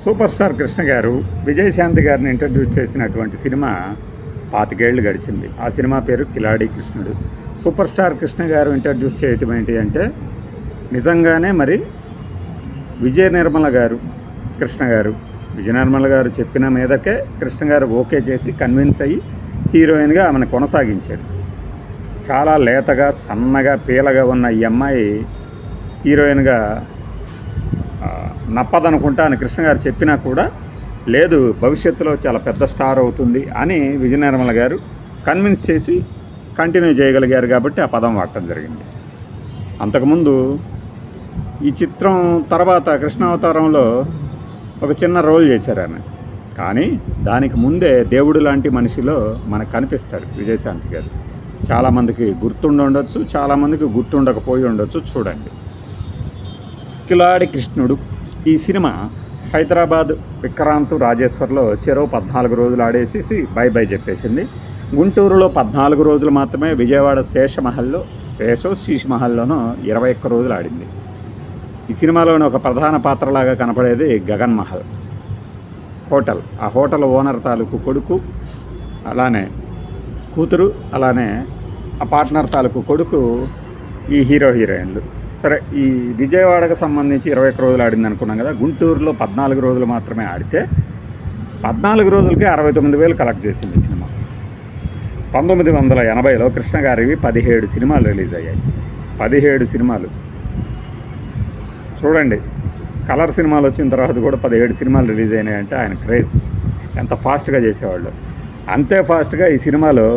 Super star Krishna గారు విజయశాంతి గారిని introduce చేసినటువంటి సినిమా 25 ఏళ్ళు గడిచింది. ఆ సినిమా పేరు కిలాడి కృష్ణుడు. సూపర్ స్టార్ కృష్ణ గారు ఇంట్రడ్యూస్ చేయటం ఏంటి అంటే నిజంగానే మరి విజయ నిర్మల గారు చెప్పిన మీదకే కృష్ణ గారు ఓకే చేసి కన్విన్స్ అయ్యి హీరోయిన్గా ఆమెను కొనసాగించారు. చాలా లేతగా సన్నగా పీలగా ఉన్న ఈ అమ్మాయి హీరోయిన్గా నప్పదనుకుంటా అని కృష్ణ గారు చెప్పినా కూడా లేదు, భవిష్యత్తులో చాలా పెద్ద స్టార్ అవుతుంది అని విజయ నిర్మల గారు కన్విన్స్ చేసి కంటిన్యూ చేయగలిగారు కాబట్టి ఆ పదం వాడటం జరిగింది. అంతకుముందు ఈ చిత్రం తర్వాత కృష్ణావతారంలో ఒక చిన్న రోల్ చేశారు ఆమె. కానీ దానికి ముందే దేవుడు లాంటి మనిషిలో మనకు కనిపిస్తారు విజయశాంతి గారు. చాలామందికి గుర్తుండొచ్చు, చాలామందికి గుర్తుండకపోయి ఉండొచ్చు. చూడండి, కిలాడి కృష్ణుడు ఈ సినిమా హైదరాబాద్ విక్రాంత్ రాజేశ్వర్లో చెరో 14 రోజులు ఆడేసి బై బై చెప్పేసింది. గుంటూరులో 14 రోజులు మాత్రమే, విజయవాడ శీష్మహల్లోనూ 21 రోజులు ఆడింది. ఈ సినిమాలోని ఒక ప్రధాన పాత్రలాగా కనపడేది గగన్ మహల్ హోటల్. ఆ హోటల్ ఓనర్ తాలూకు కొడుకు, అలానే కూతురు, అలానే ఆ పార్ట్నర్ తాలూకు కొడుకు ఈ హీరోయిన్లు. సరే, ఈ విజయవాడకు సంబంధించి 21 రోజులు ఆడింది అనుకున్నాం కదా. గుంటూరులో 14 రోజులు మాత్రమే ఆడితే 14 రోజులకే 69,000 కలెక్ట్ చేసింది ఈ సినిమా. 1980లో కృష్ణ గారివి 17 సినిమాలు రిలీజ్ అయ్యాయి. 17 సినిమాలు చూడండి. కలర్ సినిమాలు వచ్చిన తర్వాత కూడా 17 సినిమాలు రిలీజ్ అయినాయంటే ఆయన క్రేజ్ ఎంత ఫాస్ట్గా చేసేవాళ్ళు. అంతే ఫాస్ట్గా ఈ సినిమాలో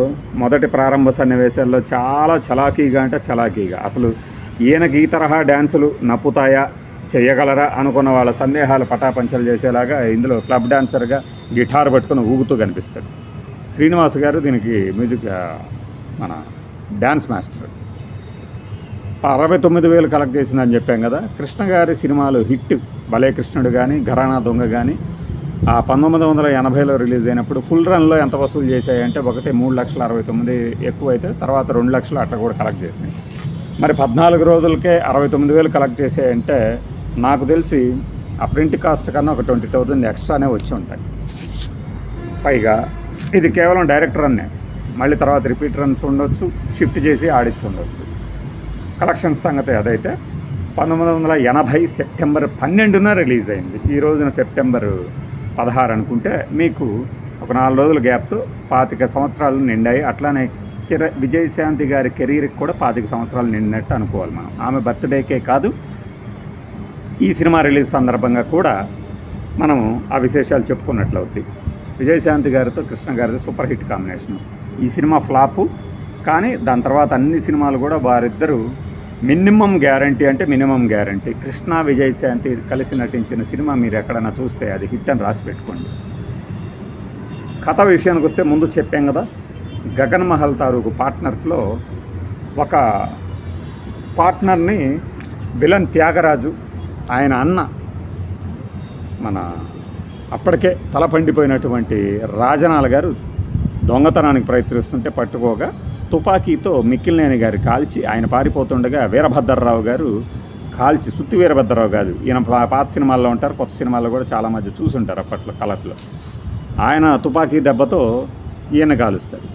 మొదటి ప్రారంభ సన్నివేశాల్లో చాలా చలాకీగా అసలు ఈయనకి ఈ తరహా డ్యాన్సులు నప్పుతాయా, చేయగలరా అనుకున్న వాళ్ళ సందేహాలు పటాపంచలు చేసేలాగా ఇందులో క్లబ్ డాన్సర్గా గిటార్ పట్టుకొని ఊగుతూ కనిపిస్తాడు. శ్రీనివాస్ గారు దీనికి మ్యూజిక్ మన డ్యాన్స్ మాస్టర్. 69,000 కలెక్ట్ చేసిందని చెప్పాం కదా. కృష్ణ గారి సినిమాలు హిట్ భలే కృష్ణుడు కానీ, ఘరానా దొంగ కానీ ఆ 1980లో రిలీజ్ అయినప్పుడు ఫుల్ రన్లో ఎంత వసూలు చేశాయంటే ఒకటి 3,69,000 ఎక్కువైతే తర్వాత 2 లక్షలు అట్లా కూడా కలెక్ట్ చేసినాయి. మరి 14 రోజులకే 69,000 కలెక్ట్ చేసాయంటే నాకు తెలిసి ఆ ప్రింట్ కాస్ట్ కన్నా ఒక 20,000 ఎక్స్ట్రానే వచ్చి ఉంటాయి. పైగా ఇది కేవలం డైరెక్టర్ అన్నే, మళ్ళీ తర్వాత రిపీట్ రన్స్ ఉండొచ్చు, షిఫ్ట్ చేసి ఆడిచ్చి ఉండొచ్చు. కలెక్షన్స్ సంగతి అదైతే 1980 సెప్టెంబర్ 12న రిలీజ్ అయింది. ఈ రోజున సెప్టెంబర్ 16 అనుకుంటే మీకు ఒక 4 రోజుల గ్యాప్తో 25 సంవత్సరాలు నిండాయి. అట్లానే విజయశాంతి గారి కెరీర్కి కూడా 25 సంవత్సరాలు నిండినట్టు అనుకోవాలి మనం. ఆమె బర్త్డేకే కాదు, ఈ సినిమా రిలీజ్ సందర్భంగా కూడా మనము ఆ విశేషాలు చెప్పుకున్నట్లు అవుతుంది. విజయశాంతి గారితో కృష్ణ గారితో సూపర్ హిట్ కాంబినేషను. ఈ సినిమా ఫ్లాపు, కానీ దాని తర్వాత అన్ని సినిమాలు కూడా వారిద్దరూ మినిమం గ్యారంటీ. కృష్ణ విజయశాంతి కలిసి నటించిన సినిమా మీరు ఎక్కడైనా చూస్తే అది హిట్ అని రాసి పెట్టుకోండి. కథ విషయానికి వస్తే ముందు చెప్పాం కదా, గగన్ మహల్ తాలూకు పార్ట్నర్స్లో ఒక పార్ట్నర్ని విలన్ త్యాగరాజు, ఆయన అన్న మన అప్పటికే తలపండిపోయినటువంటి రాజనాల గారు దొంగతనానికి ప్రయత్నిస్తుంటే పట్టుకోగా తుపాకీతో మిక్కిలినేని గారు కాల్చి, ఆయన పారిపోతుండగా వీరభద్రరావు గారు కాల్చి, సుత్తి వీరభద్రరావు కాదు, ఈయన పాత సినిమాల్లో ఉంటారు, కొత్త సినిమాల్లో కూడా చాలా మధ్య చూసుంటారు అప్పట్లో కలర్లో. ఆయన తుపాకీ దెబ్బతో ఈయన కాలుస్తారు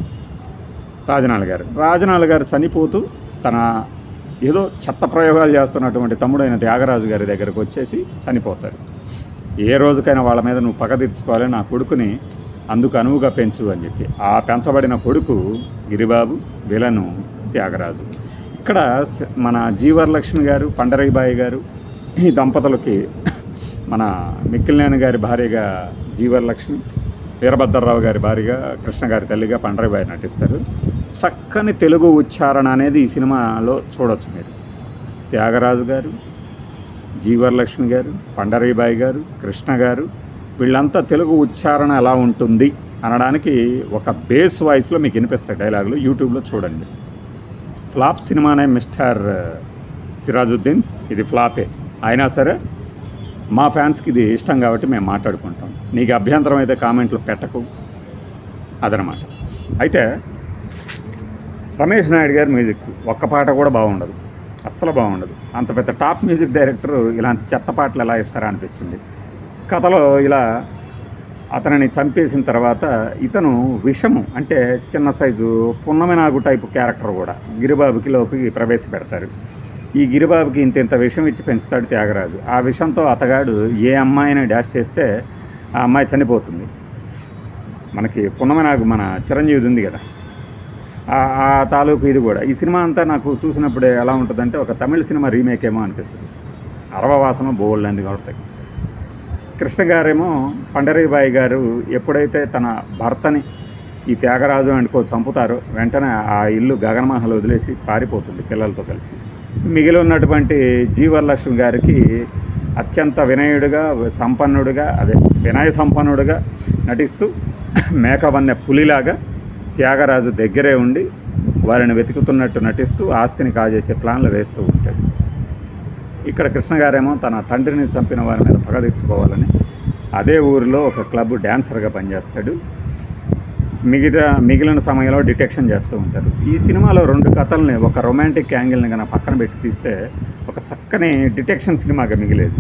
రాజనాల గారు చనిపోతూ తన ఏదో చెత్త ప్రయోగాలు చేస్తున్నటువంటి తమ్ముడైన త్యాగరాజు గారి దగ్గరకు వచ్చేసి చనిపోతారు. ఏ రోజుకైనా వాళ్ళ మీద నువ్వు పగ తీర్చుకోవాలి, నా కొడుకుని అందుకు అనువుగా పెంచు అని చెప్పి ఆ పెంచబడిన కొడుకు గిరిబాబు, విలను త్యాగరాజు. ఇక్కడ మన జీవరలక్ష్మి గారు, పండరీబాయి గారు ఈ దంపతులకి మన మిక్కిలినేని గారి భార్యగా జీవరలక్ష్మి, వీరభద్రరావు గారి భార్యగా కృష్ణ గారి తల్లిగా పండరీబాయి నటిస్తారు. చక్కని తెలుగు ఉచ్చారణ అనేది ఈ సినిమాలో చూడొచ్చు మీరు. త్యాగరాజు గారు, జీవరలక్ష్మి గారు, పండరీబాయి గారు, కృష్ణ గారు, వీళ్ళంతా తెలుగు ఉచ్చారణ ఎలా ఉంటుంది అనడానికి ఒక బేస్ వాయిస్లో మీకు వినిపిస్తాయి డైలాగులు. యూట్యూబ్లో చూడండి. ఫ్లాప్ సినిమానే మిస్టర్ సిరాజుద్దీన్, ఇది ఫ్లాపే అయినా సరే మా ఫ్యాన్స్కి ఇది ఇష్టం కాబట్టి మేము మాట్లాడుకుంటాం. నీకు అభ్యంతరం అయితే కామెంట్లు పెట్టకు, అదనమాట. అయితే రమేష్ నాయుడు గారి మ్యూజిక్ ఒక్క పాట కూడా బాగుండదు, అస్సలు బాగుండదు. అంత పెద్ద టాప్ మ్యూజిక్ డైరెక్టర్ ఇలాంటి చెత్త పాటలు ఎలా ఇస్తారా అనిపిస్తుంది. కథలో ఇలా అతనిని చంపేసిన తర్వాత ఇతను విషము అంటే చిన్న సైజు పున్నమినాగు టైపు క్యారెక్టర్ కూడా గిరిబాబుకి లోపలికి ప్రవేశపెడతారు. ఈ గిరిబాబుకి ఇంత విషం ఇచ్చి పెంచుతాడు త్యాగరాజు. ఆ విషంతో అతగాడు ఏ అమ్మాయిని డాష్ చేస్తే ఆ అమ్మాయి చనిపోతుంది. మనకి పున్నమినాగు మన చిరంజీవిది ఉంది కదా, ఆ తాలూకు ఇది కూడా. ఈ సినిమా అంతా నాకు చూసినప్పుడు ఎలా ఉంటుందంటే ఒక తమిళ సినిమా రీమేక్ ఏమో అనిపిస్తుంది. అరవవాసన బోల్డ్ అంది కొడతాయి. కృష్ణ గారేమో పండరీబాయి గారు ఎప్పుడైతే తన భర్తని ఈ త్యాగరాజు అండుకో చంపుతారో వెంటనే ఆ ఇల్లు గగనమహల్ వదిలేసి పారిపోతుంది పిల్లలతో కలిసి. మిగిలి ఉన్నటువంటి జీవరలక్ష్మి గారికి అత్యంత వినయుడిగా సంపన్నుడిగా వినయ సంపన్నుడిగా నటిస్తూ మేకవన్నె పులిలాగా త్యాగరాజు దగ్గరే ఉండి వారిని వెతుకుతున్నట్టు నటిస్తూ ఆస్తిని కాజేసే ప్లాన్లు వేస్తూ ఉంటాడు. ఇక్కడ కృష్ణ గారేమో తన తండ్రిని చంపిన వారి మీద పగ తీర్చుకోవాలని అదే ఊరిలో ఒక క్లబ్ డ్యాన్సర్గా పనిచేస్తాడు. మిగిలిన సమయంలో డిటెక్షన్ చేస్తూ ఉంటారు. ఈ సినిమాలో 2 కథల్ని ఒక రొమాంటిక్ యాంగిల్ని కన్నా పక్కన పెట్టి తీస్తే ఒక చక్కని డిటెక్షన్ సినిమాగా మిగిలేదు.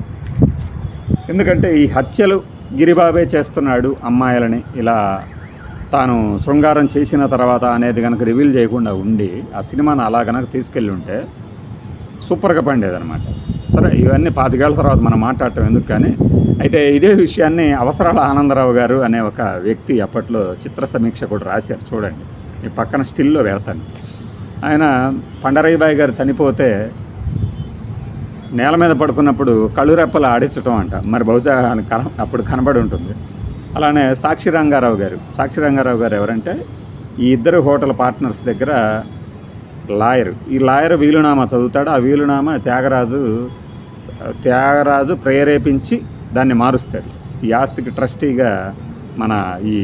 ఎందుకంటే ఈ హత్యలు గిరిబాబే చేస్తున్నాడు అమ్మాయిలని ఇలా తాను శృంగారం చేసిన తర్వాత అనేది కనుక రివీల్ చేయకుండా ఉండి ఆ సినిమాను అలా కనుక తీసుకెళ్ళి ఉంటే సూపర్గా పండేదనమాట. సరే, ఇవన్నీ 25 ఏళ్ల తర్వాత మనం మాట్లాడటం ఎందుకు కానీ, అయితే ఇదే విషయాన్ని అవసరాల ఆనందరావు గారు అనే ఒక వ్యక్తి అప్పట్లో చిత్ర సమీక్ష కూడా రాశారు. చూడండి, ఈ పక్కన స్టిల్లో వెళ్తాను. ఆయన పండరీబాయి గారు చనిపోతే నేల మీద పడుకున్నప్పుడు కళ్ళు రెప్పలు ఆడించటం అంట. మరి బహుశా అప్పుడు కనబడి ఉంటుంది. అలానే సాక్షి రంగారావు గారు ఎవరంటే ఈ ఇద్దరు హోటల్ పార్ట్నర్స్ దగ్గర లాయరు. ఈ లాయర్ వీలునామా చదువుతాడు. ఆ వీలునామా త్యాగరాజు ప్రేరేపించి దాన్ని మారుస్తాడు. ఈ ఆస్తికి ట్రస్టీగా మన ఈ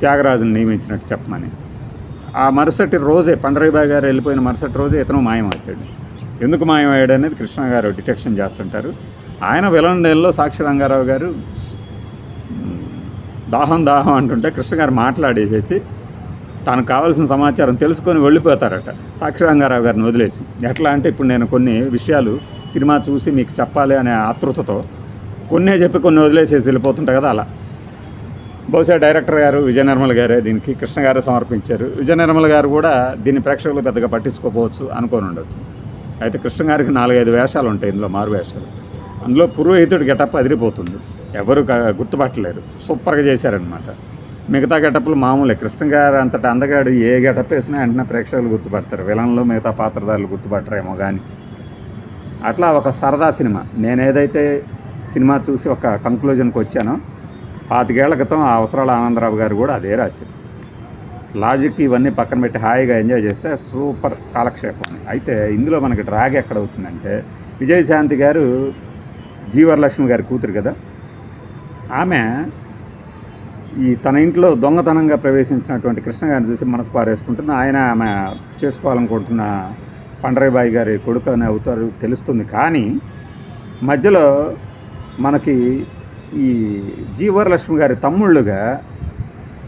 త్యాగరాజుని నియమించినట్టు చెప్పమని. ఆ మరుసటి రోజే పండరీబాయి గారు వెళ్ళిపోయిన మరుసటి రోజే ఇతను మాయమవుతాడు. ఎందుకు మాయమయ్యాడు అనేది కృష్ణ గారు డిటెక్షన్ చేస్తుంటారు. ఆయన విలన్ డేల్లో సాక్షి రంగారావు గారు దాహం అంటుంటే కృష్ణ గారు మాట్లాడేసేసి తనకు కావాల్సిన సమాచారం తెలుసుకొని వెళ్ళిపోతారట సాక్షి రంగారావు గారిని వదిలేసి. ఎట్లా అంటే ఇప్పుడు నేను కొన్ని విషయాలు సినిమా చూసి మీకు చెప్పాలి అనే ఆతృతతో కొన్నే చెప్పి కొన్ని వదిలేసేసి వెళ్ళిపోతుంటాయి కదా, అలా. బహుశా డైరెక్టర్ గారు విజయ నిర్మల్ గారే దీనికి కృష్ణ గారే సమర్పించారు. విజయ నిర్మల్ గారు కూడా దీన్ని ప్రేక్షకులు పెద్దగా పట్టించుకోకపోవచ్చు, అనుకొని ఉండొచ్చు. అయితే కృష్ణ గారికి 4-5 వేషాలు ఉంటాయి ఇందులో, మారు వేషాలు. అందులో పురోహితుడి గెటప్ అదిరిపోతుంది, ఎవరు గుర్తుపట్టలేరు, సూపర్గా చేశారనమాట. మిగతా గెటప్లు మామూలే. కృష్ణ గారు అంతటా అందగాడు ఏ గెటప్ వేసినా వెంటనే ప్రేక్షకులు గుర్తుపడతారు, విలన్లు మిగతా పాత్రధారులు గుర్తుపట్టరేమో కానీ. అట్లా ఒక సరదా సినిమా. నేను ఏదైతే సినిమా చూసి ఒక కంక్లూజన్కి వచ్చానో 25 ఏళ్ల క్రితం ఆ అవసరాల ఆనందరావు గారు కూడా అదే రాశారు. లాజిక్ ఇవన్నీ పక్కన పెట్టి హాయిగా ఎంజాయ్ చేస్తే సూపర్ కాలక్షేపం. అయితే ఇందులో మనకి డ్రాగ్ ఎక్కడవుతుందంటే, విజయశాంతి గారు జీవరలక్ష్మి గారి కూతురు కదా, ఆమె తన ఇంట్లో దొంగతనంగా ప్రవేశించినటువంటి కృష్ణ గారిని చూసి మనసు పారేసుకుంటుంది. ఆమె చేసుకోవాలనుకుంటున్న పండరీబాయి గారి కొడుకు అని అవుతారు తెలుస్తుంది. కానీ మధ్యలో మనకి ఈ జీవరలక్ష్మి గారి తమ్ముళ్ళుగా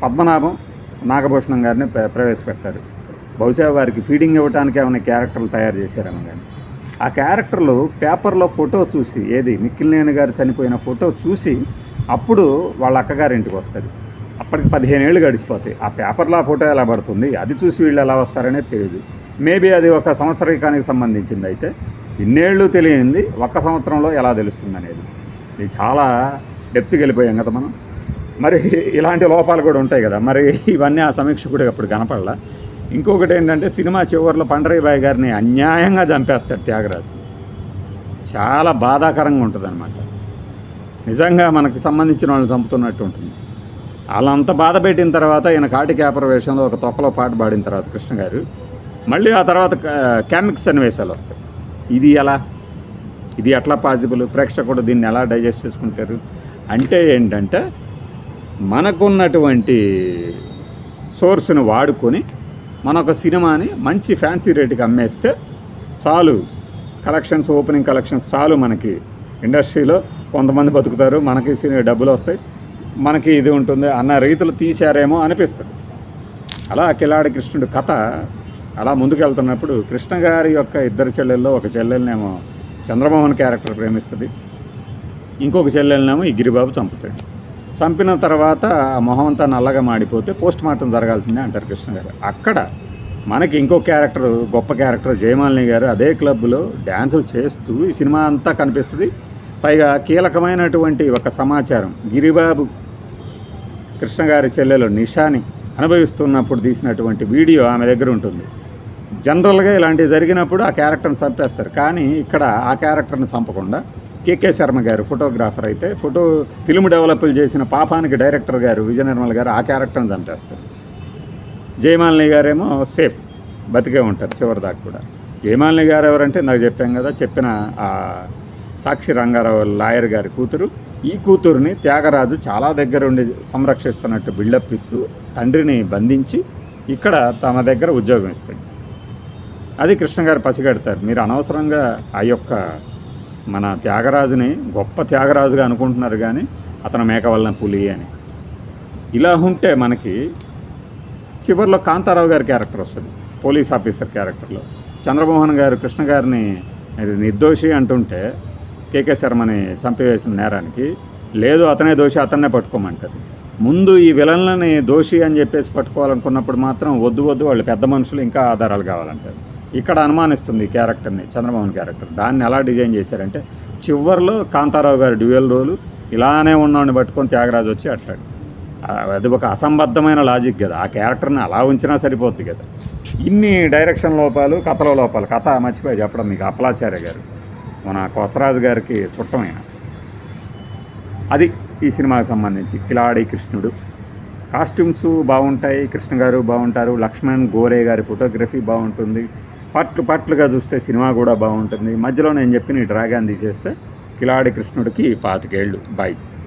పద్మనాభం, నాగభూషణం గారిని ప్రవేశపెడతారు. బహుశా వారికి ఫీడింగ్ ఇవ్వడానికి ఏమైనా క్యారెక్టర్లు తయారు చేశారేమో కానీ, ఆ క్యారెక్టర్లు పేపర్లో ఫోటో చూసి, ఏది మిక్కిలినేని గారు చనిపోయిన ఫోటో చూసి అప్పుడు వాళ్ళ అక్కగారింటికి వస్తారు. అప్పటికి 15 ఏళ్ళు గడిచిపోతాయి. ఆ పేపర్లో ఆ ఫోటో ఎలా పడుతుంది, అది చూసి వీళ్ళు ఎలా వస్తారనేది తెలియదు. మేబీ అది ఒక సంవత్సరీకానికి సంబంధించింది. అయితే ఇన్నేళ్ళు తెలియంది 1 సంవత్సరంలో ఎలా తెలుస్తుంది అనేది, ఇది చాలా డెప్త్కి వెళ్ళిపోయాం కదా మనం. మరి ఇలాంటి లోపాలు కూడా ఉంటాయి కదా, మరి ఇవన్నీ ఆ సమీక్షకుడికి అప్పుడు కనపడలా. ఇంకొకటి ఏంటంటే, సినిమా చివరిలో పండరీబాయి గారిని అన్యాయంగా చంపేస్తాడు త్యాగరాజు. చాలా బాధాకరంగా ఉంటుంది అనమాట. నిజంగా మనకి సంబంధించిన వాళ్ళని చంపుతున్నట్టు ఉంటుంది. వాళ్ళంత బాధ పెట్టిన తర్వాత ఈయన కాటి క్యాపర్ వేషంలో ఒక తొక్కలో పాట పాడిన తర్వాత కృష్ణ గారు మళ్ళీ ఆ తర్వాత కామిక్ సన్నివేశాలు వస్తాయి. ఇది ఎట్లా పాసిబుల్, ప్రేక్షకుడు దీన్ని ఎలా డైజెస్ట్ చేసుకుంటారు అంటే ఏంటంటే, మనకున్నటువంటి సోర్స్ను వాడుకొని మన ఒక సినిమాని మంచి ఫ్యాన్సీ రేటుకి అమ్మేస్తే చాలు, కలెక్షన్స్, ఓపెనింగ్ కలెక్షన్స్ చాలు, మనకి ఇండస్ట్రీలో కొంతమంది బతుకుతారు, మనకి డబ్బులు వస్తాయి, మనకి ఇది ఉంటుంది అన్న రీతులు తీశారేమో అనిపిస్తుంది. అలా కిలాడి కృష్ణుడు కథ అలా ముందుకెళ్తున్నప్పుడు కృష్ణ గారి యొక్క 2 చెల్లెల్లో ఒక చెల్లెలనేమో చంద్రమోహన్ క్యారెక్టర్ ప్రేమిస్తుంది, ఇంకొక చెల్లెలనేమో ఈ గిరిబాబు చంపుతాడు. చంపిన తర్వాత ఆ మొహం అంతా నల్లగా మాడిపోతే పోస్ట్ మార్టం జరగాల్సిందే అంటారు కృష్ణ గారు. అక్కడ మనకి ఇంకో క్యారెక్టర్, గొప్ప క్యారెక్టర్ జయమాలిని గారు అదే క్లబ్లో డ్యాన్సులు చేస్తూ ఈ సినిమా అంతా కనిపిస్తుంది. పైగా కీలకమైనటువంటి ఒక సమాచారం, గిరిబాబు కృష్ణ గారి చెల్లెలు నిషాని అనుభవిస్తున్నప్పుడు తీసినటువంటి వీడియో ఆమె దగ్గర ఉంటుంది. జనరల్గా ఇలాంటివి జరిగినప్పుడు ఆ క్యారెక్టర్ని చంపేస్తారు, కానీ ఇక్కడ ఆ క్యారెక్టర్ని చంపకుండా కేకే శర్మ గారు ఫోటోగ్రాఫర్ అయితే ఫిల్మ్ డెవలప్లు చేసిన పాపానికి డైరెక్టర్ గారు విజయ నిర్మల్ గారు ఆ క్యారెక్టర్ని చంపేస్తారు. జయమాలిని గారేమో సేఫ్, బతికే ఉంటారు చివరి దాకా కూడా. జయమాలిని గారు ఎవరంటే నాకు చెప్పాం కదా, చెప్పిన సాక్షి రంగారావు లాయర్ గారి కూతురు. ఈ కూతురుని త్యాగరాజు చాలా దగ్గర ఉండి సంరక్షిస్తున్నట్టు బిల్డప్ ఇస్తూ తండ్రిని బంధించి ఇక్కడ తమ దగ్గర ఉద్యోగం ఇస్తాడు. అది కృష్ణ గారు పసిగడతారు. మీరు అనవసరంగా ఆ యొక్క మన త్యాగరాజుని గొప్ప త్యాగరాజుగా అనుకుంటున్నారు, కానీ అతను మేక వలన పులి అని. ఇలా ఉంటే మనకి చివరిలో కాంతారావు గారి క్యారెక్టర్ వస్తుంది, పోలీస్ ఆఫీసర్ క్యారెక్టర్లో. చంద్రమోహన్ గారు కృష్ణ గారిని నిర్దోషి అంటుంటే కేకే శర్మని చంపివేసిన నేరానికి, లేదు అతనే దోషి, అతన్నే పట్టుకోమంటారు. ముందు ఈ విలన్లని దోషి అని చెప్పేసి పట్టుకోవాలనుకున్నప్పుడు మాత్రం వద్దు వాళ్ళు పెద్ద మనుషులు, ఇంకా ఆధారాలు కావాలంటారు. ఇక్కడ అనుమానిస్తుంది ఈ క్యారెక్టర్ని, చంద్రమోహన్ క్యారెక్టర్. దాన్ని ఎలా డిజైన్ చేశారంటే చివరిలో కాంతారావు గారు డ్యూయల్ రోలు, ఇలానే ఉన్నవాడిని పట్టుకొని త్యాగరాజు వచ్చి అట్లాడు. అది ఒక అసంబద్ధమైన లాజిక్ కదా, ఆ క్యారెక్టర్ని అలా ఉంచినా సరిపోద్ది కదా. ఇన్ని డైరెక్షన్ లోపాలు, కథలో లోపాలు. కథ మర్చిపోయి చెప్పడం మీకు, అప్పలాచార్య గారు మన కొసరాజు గారికి చుట్టమైన. అది ఈ సినిమాకి సంబంధించి కిలాడి కృష్ణుడు. కాస్ట్యూమ్స్ బాగుంటాయి, కృష్ణ గారు బాగుంటారు, లక్ష్మణ్ గోరే గారి ఫోటోగ్రఫీ బాగుంటుంది, పట్లుగా చూస్తే సినిమా కూడా బాగుంటుంది. మధ్యలో నేను చెప్పిన ఈ డ్రాగన్ తీసేస్తే కిలాడి కృష్ణుడికి 25 ఏళ్ళు. బాయ్.